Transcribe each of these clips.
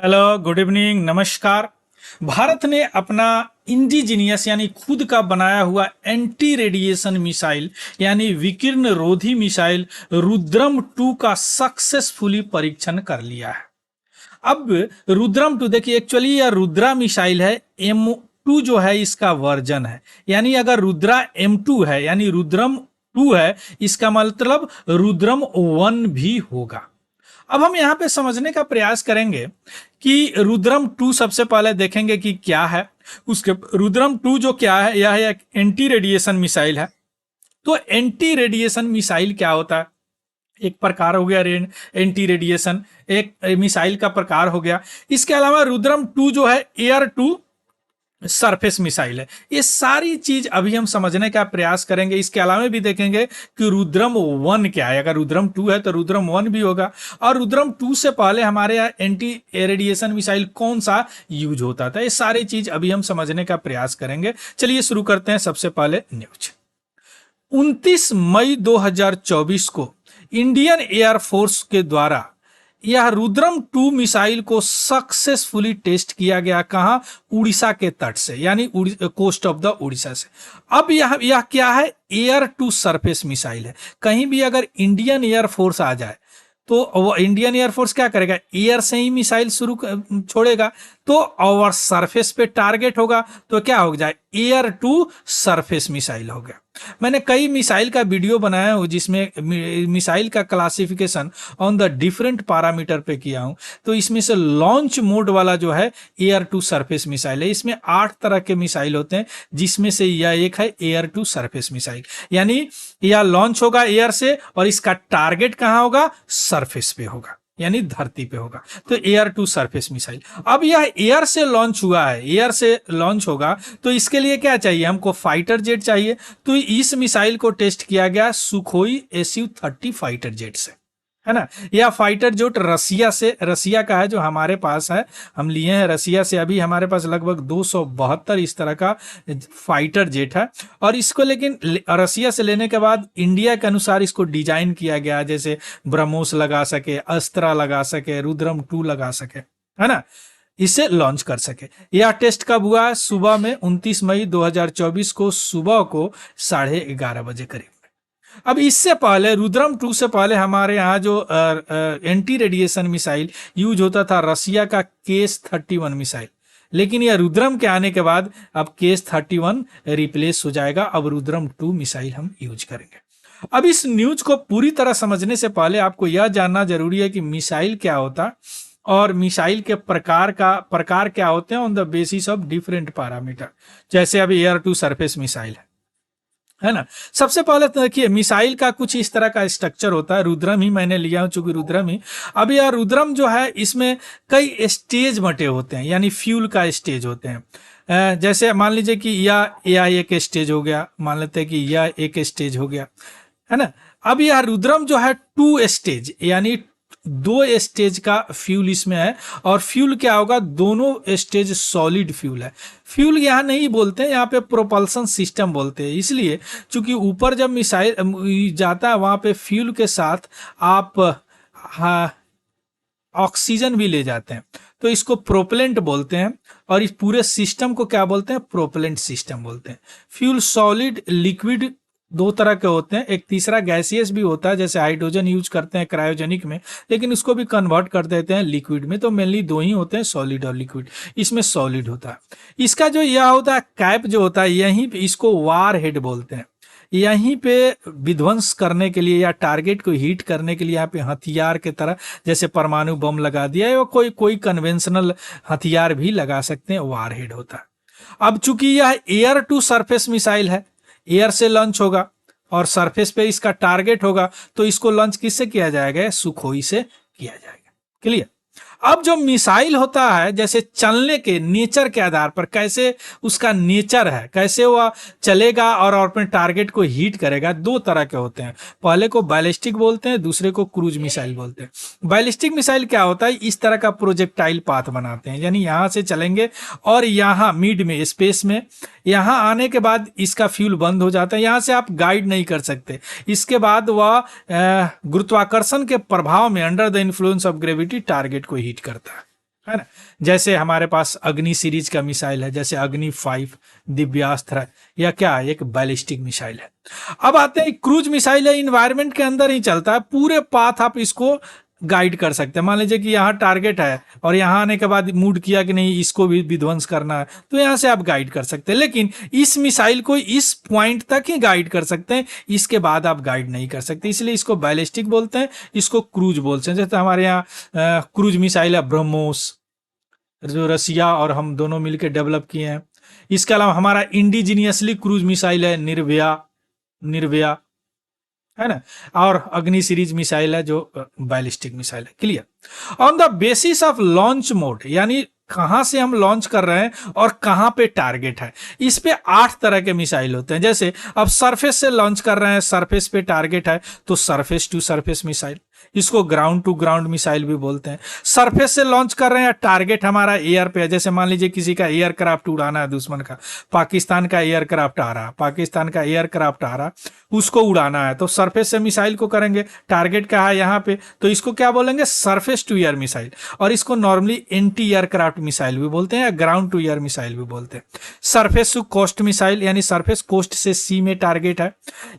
Hello, good evening, नमस्कार। भारत ने अपना इंडिजीनियस यानी खुद का बनाया हुआ एंटी रेडिएशन मिसाइल यानी विकिरण रोधी मिसाइल रुद्रम 2 का सक्सेसफुली परीक्षण कर लिया है। अब रुद्रम 2 देखिए, एक्चुअली यह रुद्रा मिसाइल है। M2 जो है इसका वर्जन है, यानी अगर रुद्रा M2 है यानी रुद्रम 2 है, इसका मतलब रुद्रम 1 भी होगा। अब हम यहाँ पे समझने का प्रयास करेंगे कि रुद्रम 2 सबसे पहले देखेंगे कि क्या है। उसके रुद्रम 2 जो क्या है, यह एक एंटी रेडिएशन मिसाइल है। तो एंटी रेडिएशन मिसाइल क्या होता है? एक प्रकार हो गया एंटी रेडिएशन, एक मिसाइल का प्रकार हो गया। इसके अलावा रुद्रम 2 जो है एयर टू सरफेस मिसाइल है। ये सारी चीज अभी हम समझने का प्रयास करेंगे। इसके अलावा भी देखेंगे कि रुद्रम 1 क्या है। अगर रुद्रम 2 है तो रुद्रम 1 भी होगा। और रुद्रम 2 से पहले हमारे यहाँ एंटी रेडिएशन मिसाइल कौन सा यूज होता था, ये सारी चीज अभी हम समझने का प्रयास करेंगे। चलिए शुरू करते हैं। सबसे पहले न्यूज 29 मई 2024 को इंडियन एयरफोर्स के द्वारा यह रुद्रम 2 मिसाइल को सक्सेसफुली टेस्ट किया गया। कहां? उड़ीसा के तट से, यानी कोस्ट ऑफ द उड़ीसा से। अब यह क्या है? एयर टू सरफेस मिसाइल है। कहीं भी अगर इंडियन एयरफोर्स आ जाए तो वो इंडियन एयरफोर्स क्या करेगा? एयर से ही मिसाइल छोड़ेगा, तो और सरफेस पे टारगेट होगा तो क्या हो जाए? एयर टू सरफेस मिसाइल हो गया। मैंने कई मिसाइल का वीडियो बनाया हूं जिसमें मिसाइल का classification on the different parameter पे किया हूं। तो इसमें से लॉन्च मोड वाला जो है एयर टू सरफेस मिसाइल है। इसमें 8 तरह के मिसाइल होते हैं, जिसमें से यह एक है एयर टू सरफेस मिसाइल। यानी यह लॉन्च होगा एयर से और इसका टारगेट कहां होगा? सरफेस पे होगा, यानी धरती पे होगा। तो एयर टू सरफेस मिसाइल। अब यह एयर से लॉन्च हुआ है, एयर से लॉन्च होगा तो इसके लिए क्या चाहिए? हमको फाइटर जेट चाहिए। तो इस मिसाइल को टेस्ट किया गया सुखोई Su-30 फाइटर जेट से, है ना। यह फाइटर जेट रसिया का है, जो हमारे पास है। हम लिए हैं रसिया से। अभी हमारे पास लगभग 272 इस तरह का फाइटर जेट है। और इसको लेकिन रसिया से लेने के बाद इंडिया के अनुसार इसको डिजाइन किया गया, जैसे ब्रह्मोस लगा सके, अस्त्रा लगा सके, रुद्रम 2 लगा सके, है ना, इसे लॉन्च कर सके। यह टेस्ट कब हुआ? सुबह में 29 मई 2024 को सुबह को 11:30 बजे करीब। अब इससे पहले रुद्रम 2 से पहले हमारे यहाँ जो एंटी रेडिएशन मिसाइल यूज होता था रसिया का KS-31 मिसाइल। लेकिन यह रुद्रम के आने के बाद अब KS-31 रिप्लेस हो जाएगा। अब रुद्रम 2 मिसाइल हम यूज करेंगे। अब इस न्यूज को पूरी तरह समझने से पहले आपको यह जानना जरूरी है कि मिसाइल क्या होता है और मिसाइल के प्रकार क्या होते हैं on the basis of different parameter. जैसे अभी एयर टू सरफेस मिसाइल है ना। सबसे पहले तो देखिए मिसाइल का कुछ इस तरह का स्ट्रक्चर होता है। रुद्रम ही मैंने लिया हूं, चूंकि रुद्रम ही। अब यह रुद्रम जो है इसमें कई स्टेज बटे होते हैं, यानी फ्यूल का स्टेज होते हैं। जैसे मान लीजिए कि यह एक स्टेज हो गया, मान लेते हैं कि यह एक स्टेज हो गया, है ना। अब यह रुद्रम जो है 2 स्टेज यानी 2 स्टेज का फ्यूल इसमें है। और फ्यूल क्या होगा? दोनों स्टेज सॉलिड फ्यूल है। फ्यूल यहाँ नहीं बोलते हैं, यहाँ पे प्रोपल्सन सिस्टम बोलते हैं। इसलिए चूंकि ऊपर जब मिसाइल जाता है वहां पे फ्यूल के साथ आप ऑक्सीजन भी ले जाते हैं, तो इसको प्रोपेलेंट बोलते हैं। और इस पूरे सिस्टम को क्या बोलते हैं? प्रोपेलेंट सिस्टम बोलते हैं। फ्यूल सॉलिड लिक्विड 2 तरह के होते हैं। एक तीसरा गैसियस भी होता है, जैसे हाइड्रोजन यूज करते हैं क्रायोजेनिक में, लेकिन उसको भी कन्वर्ट कर देते हैं लिक्विड में। तो मेनली 2 ही होते हैं, सॉलिड और लिक्विड। इसमें सॉलिड होता है। इसका जो यह होता है कैप जो होता है, यहीं पे इसको वार हेड बोलते हैं। यहीं पे विध्वंस करने के लिए या टारगेट को हिट करने के लिए यहाँ पे हथियार के तरह, जैसे परमाणु बम लगा दिया है, कोई कोई कन्वेंशनल हथियार भी लगा सकते हैं, वार हेड होता है। अब चूंकि यह एयर टू सरफेस मिसाइल है, एयर से लॉन्च होगा और सरफेस पे इसका टारगेट होगा, तो इसको लॉन्च किससे किया जाएगा? सुखोई से किया जाएगा। क्लियर। अब जो मिसाइल होता है, जैसे चलने के नेचर के आधार पर, कैसे उसका नेचर है, कैसे वह चलेगा और अपने टारगेट को हिट करेगा, 2 तरह के होते हैं। पहले को बैलिस्टिक बोलते हैं, दूसरे को क्रूज मिसाइल बोलते हैं। बैलिस्टिक मिसाइल क्या होता है? इस तरह का प्रोजेक्टाइल पाथ बनाते हैं, यानी यहां से चलेंगे और यहाँ मिड में स्पेस में यहाँ आने के बाद इसका फ्यूल बंद हो जाता है। यहाँ से आप गाइड नहीं कर सकते। इसके बाद वह गुरुत्वाकर्षण के प्रभाव में under the influence of gravity target को हिट करता है। है ना। जैसे हमारे पास अग्नि सीरीज का मिसाइल है, जैसे अग्नि 5 दिव्यास्त्र है, या क्या है, एक बैलिस्टिक मिसाइल है। अब आते हैं क्रूज मिसाइल है, इन्वायरमेंट के अंदर ही चलता है, पूरे पाथ आप इसको गाइड कर सकते हैं। मान लीजिए कि यहाँ टारगेट है और यहाँ आने के बाद मूड किया कि नहीं इसको भी विध्वंस करना है, तो यहाँ से आप गाइड कर सकते हैं, लेकिन इस मिसाइल को इस पॉइंट तक ही गाइड कर सकते हैं, इसके बाद आप गाइड नहीं कर सकते, इसलिए इसको बैलिस्टिक बोलते हैं, इसको क्रूज बोलते हैं। जैसे हमारे यहाँ क्रूज मिसाइल है ब्रह्मोस, जो रसिया और हम दोनों मिलकर डेवलप किए हैं। इसके अलावा हमारा इंडिजीनियसली क्रूज मिसाइल है निर्भया, निर्भया, है ना। और अग्नि सीरीज मिसाइल है जो बैलिस्टिक मिसाइल है। Clear. On the basis of launch mode, यानी कहां से हम लॉन्च कर रहे हैं और कहां पे टारगेट है, इस पे 8 तरह के मिसाइल होते हैं। जैसे अब सरफेस से लॉन्च कर रहे हैं, सरफेस पे टारगेट है तो सरफेस टू सरफेस मिसाइल, इसको ग्राउंड टू ग्राउंड मिसाइल भी बोलते हैं। सरफेस से लॉन्च कर रहे हैं, टारगेट हमारा एयर पे है, जैसे मान लीजिए किसी का एयरक्राफ्ट उड़ाना है दुश्मन का, पाकिस्तान का एयरक्राफ्ट आ रहा, पाकिस्तान का एयरक्राफ्ट आ रहा, उसको उड़ाना है, तो सरफेस से मिसाइल को करेंगे, टारगेट कहा है यहाँ पे, तो इसको क्या बोलेंगे, सरफेस टू एयर मिसाइल। और इसको नॉर्मली एंटी एयरक्राफ्ट मिसाइल भी बोलते हैं या ग्राउंड टू एयर मिसाइल भी बोलते हैं। सरफेस टू कोस्ट मिसाइल, यानी सरफेस कोस्ट से सी में टारगेट है।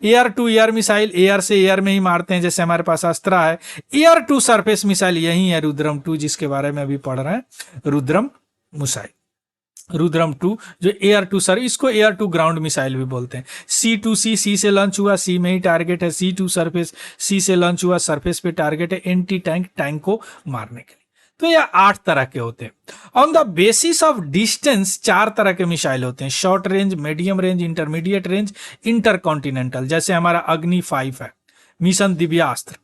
Air to air missile, air से एयर में ही मारते हैं, जैसे हमारे पास अस्त्रा है। एयर टू सरफेस मिसाइल यही है रुद्रम 2, जिसके बारे में अभी पढ़ रहे हैं, रुद्रम मिसाइल, रुद्रम 2 जो एयर टू सर, इसको एयर टू ग्राउंड मिसाइल भी बोलते हैं। सी टू सी, सी से लॉन्च हुआ, सी में ही टारगेट है। सी टू सरफेस, सी से लॉन्च हुआ, सरफेस पे टारगेट है। एंटी टैंक, टैंक को मारने के लिए। तो ये 8 तरह के होते हैं। On the basis of distance 4 तरह के मिसाइल होते हैं, short range, medium range, intermediate range, intercontinental. जैसे हमारा अग्नि 5 है, मिशन दिव्यास्त्र,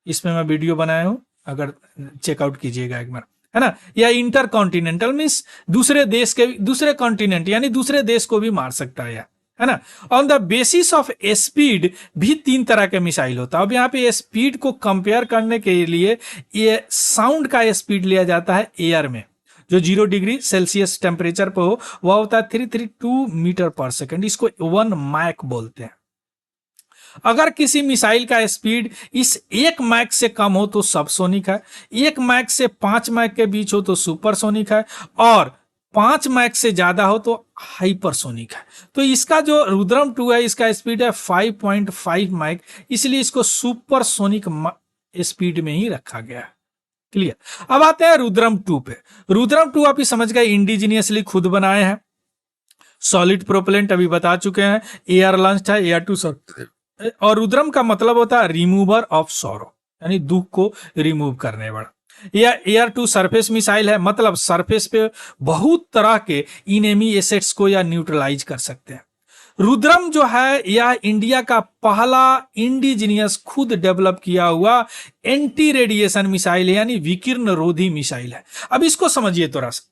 इसमें मैं वीडियो बनाया हूं, अगर चेकआउट कीजिएगा एक बार, है ना। या इंटर कॉन्टिनेंटल मीन्स दूसरे देश के, दूसरे कॉन्टिनेंट यानी दूसरे देश को भी मार सकता है ना। On the basis of speed भी 3 तरह के मिसाइल होता है। अब यहाँ पे स्पीड को कंपेयर करने के लिए ये साउंड का स्पीड लिया जाता है एयर में, जो 0 डिग्री सेल्सियस टेम्परेचर पे हो, वह होता है 332 मीटर पर सेकेंड, इसको 1 मैक बोलते हैं। अगर किसी मिसाइल का स्पीड इस 1 मैक से कम हो तो सबसोनिक है, 1 मैक से 5 मैक के बीच हो तो सुपरसोनिक है, और 5 मैक से ज्यादा हो तो हाइपरसोनिक है। तो इसका जो रुद्रम 2 है, इसका स्पीड है 5.5 मैक, इसलिए इसको सुपरसोनिक स्पीड में ही रखा गया है। क्लियर। अब आते हैं रुद्रम 2 पे। रुद्रम 2 आप ही समझ गए, इंडिजीनियसली खुद बनाए हैं, सॉलिड प्रोपेलेंट अभी बता चुके हैं, एयर लॉन्च है, एयर टू सर। और रुद्रम का मतलब होता है रिमूवर ऑफ सॉरो, यानी दुख को रिमूव करने वाला। या एयर टू सरफेस मिसाइल है, मतलब सरफेस पे बहुत तरह के इनेमी एसेट्स को या न्यूट्रलाइज कर सकते हैं। रुद्रम जो है यह इंडिया का पहला इंडिजीनियस खुद डेवलप किया हुआ एंटी रेडिएशन मिसाइल है, यानी विकिरण रोधी मिसाइल है। अब इसको समझिए थोड़ा सा।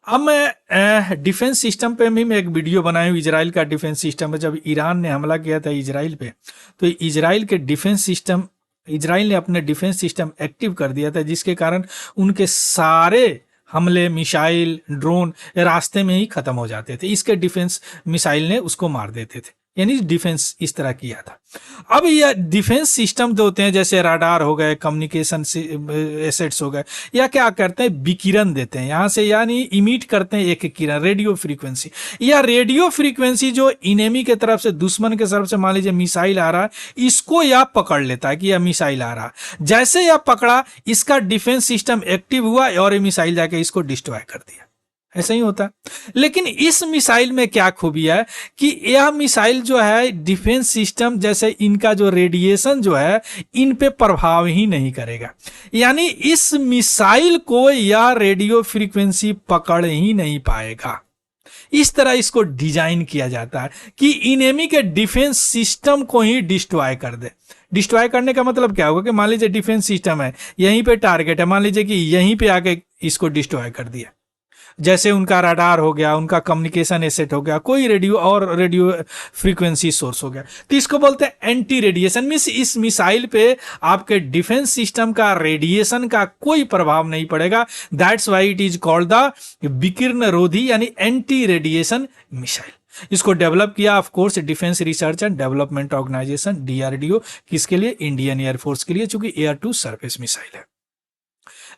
अब मैं डिफेंस सिस्टम पे भी मैं एक वीडियो बनाया हूँ, इजराइल का डिफेंस सिस्टम है। जब ईरान ने हमला किया था इजराइल पे, तो इजराइल के डिफेंस सिस्टम, इजराइल ने अपने डिफेंस सिस्टम एक्टिव कर दिया था, जिसके कारण उनके सारे हमले, मिसाइल, ड्रोन रास्ते में ही खत्म हो जाते थे। इसके डिफेंस मिसाइल ने उसको मार देते थे, यानी डिफेंस इस तरह किया था। अब ये डिफेंस सिस्टम जो होते हैं, जैसे राडार हो गए, कम्युनिकेशन एसेट्स हो गए, या क्या करते हैं, विकिरण देते हैं यहाँ से, यानी इमिट करते हैं एक किरण, रेडियो फ्रीक्वेंसी। या रेडियो फ्रीक्वेंसी जो इनेमी के तरफ से, दुश्मन के तरफ से मान लीजिए मिसाइल आ रहा है, इसको यह पकड़ लेता है कि यह मिसाइल आ रहा है। जैसे यह पकड़ा, इसका डिफेंस सिस्टम एक्टिव हुआ और ये मिसाइल जाके इसको डिस्ट्रॉय कर दिया। ऐसा ही होता है। लेकिन इस मिसाइल में क्या खूबी है कि यह मिसाइल जो है डिफेंस सिस्टम, जैसे इनका जो रेडिएशन जो है इन पे प्रभाव ही नहीं करेगा, यानी इस मिसाइल को यह रेडियो फ्रीक्वेंसी पकड़ ही नहीं पाएगा। इस तरह इसको डिजाइन किया जाता है कि इनेमी के डिफेंस सिस्टम को ही डिस्ट्रॉय कर दे। डिस्ट्रॉय करने का मतलब क्या होगा कि मान लीजिए डिफेंस सिस्टम है, यहीं पे टारगेट है, मान लीजिए कि यहीं पे आके इसको डिस्ट्रॉय कर दिया, जैसे उनका रडार हो गया, उनका कम्युनिकेशन एसेट हो गया, कोई रेडियो फ्रीक्वेंसी सोर्स हो गया, तो इसको बोलते हैं एंटी रेडिएशन। मींस इस मिसाइल पे आपके डिफेंस सिस्टम का रेडिएशन का कोई प्रभाव नहीं पड़ेगा। That's why it is called the विकिरण रोधी, यानी एंटी रेडिएशन मिसाइल। इसको डेवलप किया of course defence research and development organisation, DRDO। किसके लिए? इंडियन एयरफोर्स के लिए, चूंकि एयर टू सरफेस मिसाइल है।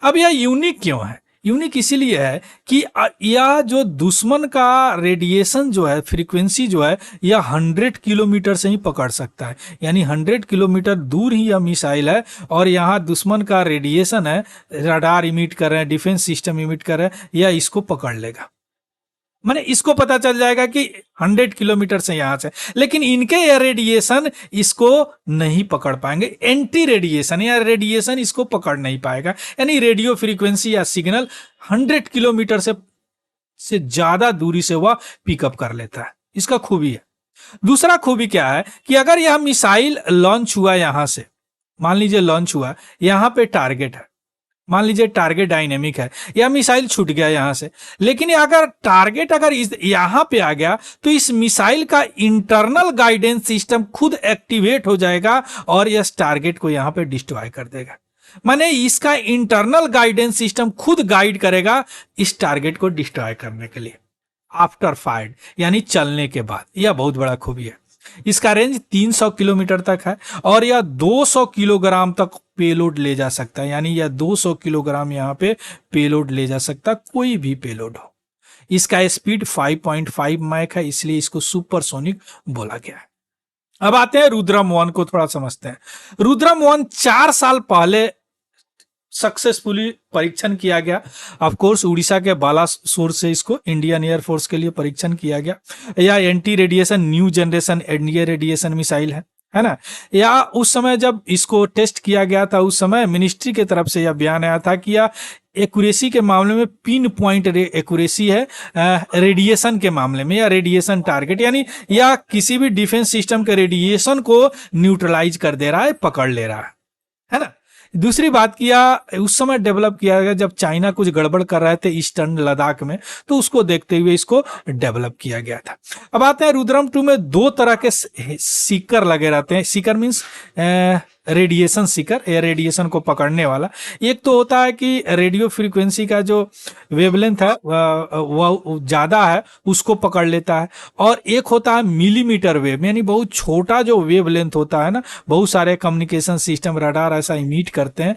अब यह यूनिक क्यों है? यूनिक इसीलिए है कि यह जो दुश्मन का रेडिएशन जो है, फ्रीक्वेंसी जो है, यह 100 किलोमीटर से ही पकड़ सकता है। यानी 100 किलोमीटर दूर ही यह मिसाइल है और यहाँ दुश्मन का रेडिएशन है, रडार इमिट कर रहे हैं, डिफेंस सिस्टम इमिट कर रहे हैं, यह इसको पकड़ लेगा। माने इसको पता चल जाएगा कि 100 किलोमीटर से यहां से, लेकिन इनके यह रेडिएशन इसको नहीं पकड़ पाएंगे। एंटी रेडिएशन या रेडिएशन इसको पकड़ नहीं पाएगा। यानी रेडियो फ्रीक्वेंसी या सिग्नल 100 किलोमीटर से ज्यादा दूरी से वह पिकअप कर लेता है। इसका खूबी है। दूसरा खूबी क्या है कि अगर यह मिसाइल लॉन्च हुआ यहां से, मान लीजिए लॉन्च हुआ, यहां पे टारगेट है, मान लीजिए टारगेट डायनेमिक है, या मिसाइल छूट गया यहां से, लेकिन अगर टारगेट अगर यहां पे आ गया तो इस मिसाइल का इंटरनल गाइडेंस सिस्टम खुद एक्टिवेट हो जाएगा और इस टारगेट को यहां पे डिस्ट्रॉय कर देगा। माने इसका इंटरनल गाइडेंस सिस्टम खुद गाइड करेगा इस टारगेट को डिस्ट्रॉय करने के लिए आफ्टर फायर्ड, यानी चलने के बाद। यह बहुत बड़ा खूबी है। इसका रेंज 300 किलोमीटर तक है और यह 200 किलोग्राम तक पेलोड ले जा सकता है। यानी यह 200 किलोग्राम यहाँ पे पेलोड ले जा सकता है, कोई भी पेलोड हो। इसका स्पीड 5.5 मैक है, इसलिए इसको सुपरसोनिक बोला गया है। अब आते हैं रुद्रम 1 को थोड़ा समझते हैं। रुद्रम 1 4 साल पहले सक्सेसफुली परीक्षण किया गया। ऑफ कोर्स उड़ीसा के बालासोर से इसको इंडियन एयरफोर्स के लिए परीक्षण किया गया। यह anti radiation new generation anti radiation missile है ना। या उस समय जब इसको टेस्ट किया गया था, उस समय मिनिस्ट्री के तरफ से यह बयान आया था कि यह एक्यूरेसी के मामले में पिन पॉइंट एक्यूरेसी है रेडिएशन के मामले में, या रेडिएशन टारगेट, यानी यह किसी भी डिफेंस सिस्टम के रेडिएशन को न्यूट्रलाइज कर दे रहा है, पकड़ ले रहा है ना। दूसरी बात किया, उस समय डेवलप किया गया जब चाइना कुछ गड़बड़ कर रहे थे ईस्टर्न लद्दाख में, तो उसको देखते हुए इसको डेवलप किया गया था। अब आते हैं रुद्रम 2 में 2 तरह के सीकर लगे रहते हैं। Sikar means radiation Sikar, air radiation को पकड़ने वाला। एक तो होता है कि रेडियो फ्रीक्वेंसी का जो वेवलेंथ है वह ज्यादा है, उसको पकड़ लेता है, और एक होता है मिलीमीटर वेव, यानी बहुत छोटा जो वेवलेंथ होता है ना, बहुत सारे कम्युनिकेशन सिस्टम रडार ऐसा इमिट करते हैं,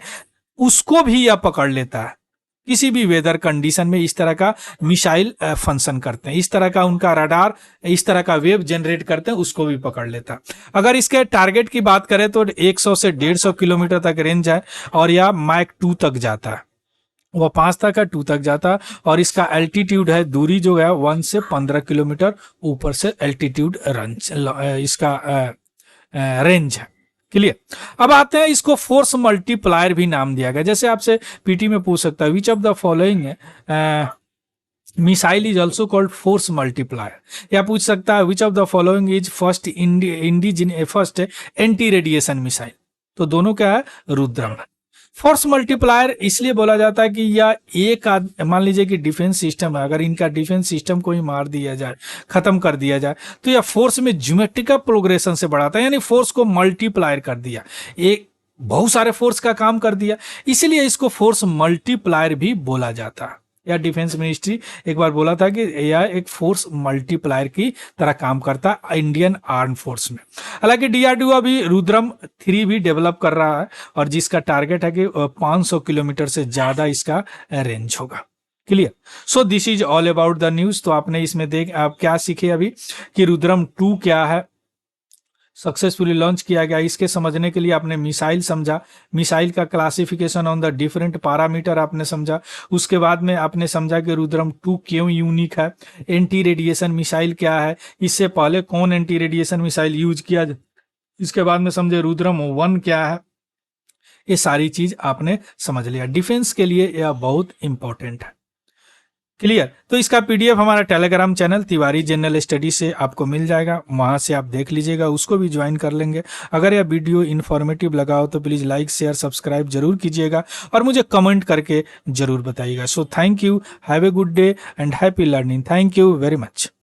उसको भी यह पकड़ लेता है। किसी भी वेदर कंडीशन में इस तरह का मिसाइल फंक्शन करते हैं, इस तरह का उनका रडार इस तरह का वेव जनरेट करते हैं, उसको भी पकड़ लेता। अगर इसके टारगेट की बात करें तो 100 से 150 किलोमीटर तक रेंज है और यह माइक 2 तक जाता है, वह 5 तक है, 2 तक जाता है। और इसका एल्टीट्यूड है, दूरी जो है 1 से 15 किलोमीटर ऊपर से एल्टीट्यूड इसका रेंज है। क्लियर। अब आते हैं, इसको फोर्स मल्टीप्लायर भी नाम दिया गया। जैसे आपसे पीटी में पूछ सकता है which of the following missile is also called force multiplier, या पूछ सकता है which of the following is first first anti radiation missile. तो दोनों क्या है, रुद्रम। फोर्स मल्टीप्लायर इसलिए बोला जाता है कि यह एक मान लीजिए कि डिफेंस सिस्टम है, अगर इनका डिफेंस सिस्टम को ही मार दिया जाए, खत्म कर दिया जाए, तो यह फोर्स में ज्योमेट्रिकल प्रोग्रेशन से बढ़ाता है, यानी फोर्स को मल्टीप्लायर कर दिया, एक बहुत सारे फोर्स का काम कर दिया, इसलिए इसको फोर्स मल्टीप्लायर भी बोला जाता है। या डिफेंस मिनिस्ट्री एक बार बोला था कि यह एक फोर्स मल्टीप्लायर की तरह काम करता है इंडियन आर्म फोर्स में। हालांकि डीआरडीओ अभी रुद्रम 3 भी डेवलप कर रहा है और जिसका टारगेट है कि 500 किलोमीटर से ज्यादा इसका रेंज होगा। Clear. So this is all about the news. तो आपने इसमें आप क्या सीखे अभी कि रुद्रम 2 क्या है, सक्सेसफुली लॉन्च किया गया। इसके समझने के लिए आपने मिसाइल समझा, मिसाइल का classification on the different parameter आपने समझा। उसके बाद में आपने समझा कि रुद्रम 2 क्यों यूनिक है, एंटी रेडिएशन मिसाइल क्या है, इससे पहले कौन एंटी रेडिएशन मिसाइल यूज किया। इसके बाद में समझे रुद्रम 1 क्या है। ये सारी चीज आपने समझ लिया। डिफेंस के लिए यह बहुत इंपॉर्टेंट है। क्लियर। तो इसका पीडीएफ हमारा Telegram channel Tiwari general study से आपको मिल जाएगा, वहां से आप देख लीजिएगा, उसको भी ज्वाइन कर लेंगे। अगर यह वीडियो इन्फॉर्मेटिव लगा हो तो प्लीज लाइक शेयर सब्सक्राइब जरूर कीजिएगा और मुझे कमेंट करके जरूर बताइएगा। So thank you, have a good day and happy learning. Thank you very much.